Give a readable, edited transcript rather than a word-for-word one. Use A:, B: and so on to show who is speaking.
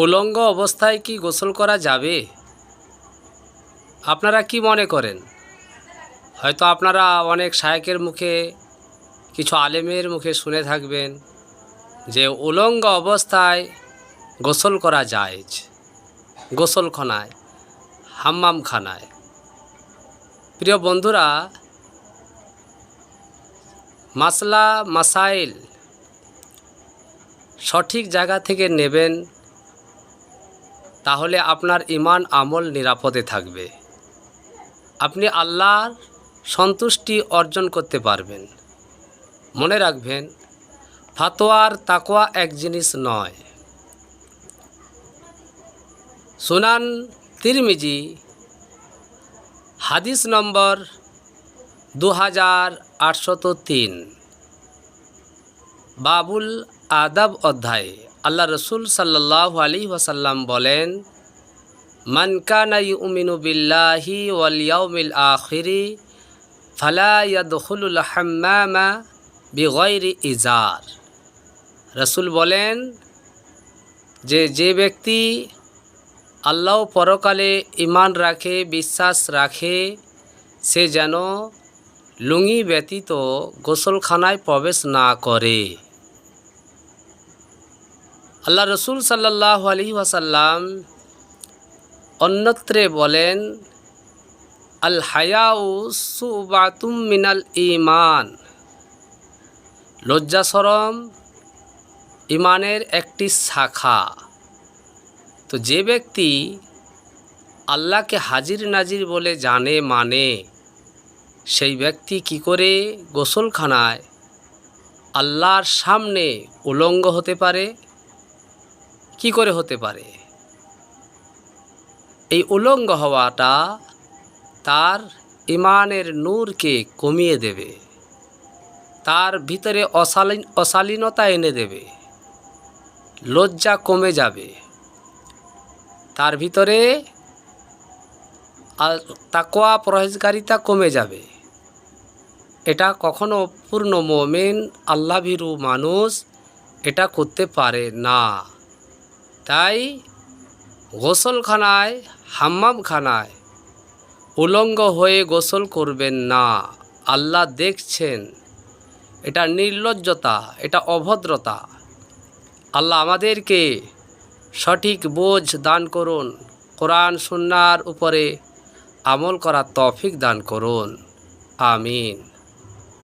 A: উলঙ্গ অবস্থায় কি গোসল করা যাবে? আপনারা কি মনে করেন? হয়তো আপনারা অনেক শায়েখের মুখে, কিছু আলেমের মুখে শুনে থাকবেন যে উলঙ্গ অবস্থায় গোসল করা জায়েজ, গোসলখানায়, হাম্মামখানায়। প্রিয় বন্ধুরা, মাসলা মাসাইল সঠিক জায়গা থেকে নেবেন, তাহলে আপনার ঈমান আমল নিরাপদে থাকবে। আপনি আল্লাহর সন্তুষ্টি অর্জন করতে পারবেন। মনে রাখবেন, ফাতোয়ার তাকওয়া এক জিনিস নয়। সুনান তিরমিজি হাদিস নম্বর 2803, বাবুল আদাব অধ্যায়ে আল্লাহ রসুল সাল্লাল্লাহু আলাইহি ওয়াসাল্লাম বলেন, মান কানা ইউমিনু বিল্লাহি ওয়াল ইয়াউমিল আখিরি ফালা ইয়াদখুলুল হাম্মামা বিগয়রি ইজার। রসুল বলেন যে ব্যক্তি আল্লাহ পরকালে ঈমান রাখে, বিশ্বাস রাখে, সে যেন লুঙ্গি ব্যতীত গোসলখানায় প্রবেশ না করে। আল্লাহ রসুল সাল্লাল্লাহু আলাইহি ওয়াসাল্লাম অন্যত্রে বলেন, আল হায়াউ সুবাতুম মিনাল ঈমান। লজ্জা শরম ঈমানের একটি শাখা। তো যে ব্যক্তি আল্লাহকে হাজির নাজির বলে জানে, মানে, সেই ব্যক্তি কি করে গোসলখানায় আল্লাহর সামনে উলঙ্গ হতে পারে? কি করে হতে পারে? এই উলঙ্গ হওয়াটা তার ঈমানের নূরকে কমিয়ে দেবে, তার ভিতরে অশালীনতা এনে দেবে, লজ্জা কমে যাবে, তার ভিতরে তাকওয়া পরহেজগারিতা কমে যাবে। এটা কখনো পূর্ণ মুমিন আল্লাহভীরু মানুষ এটা করতে পারে না। তাই গোসলখানায়, হাম্মামখানায় উলঙ্গ হয়ে গোসল করবেন না। আল্লাহ দেখছেন। এটা নির্লজ্জতা, এটা অভদ্রতা। আল্লাহ আমাদেরকে সঠিক বোঝ দান করুন, কোরআন সুন্নাহর উপরে আমল করার তৌফিক দান করুন। আমিন।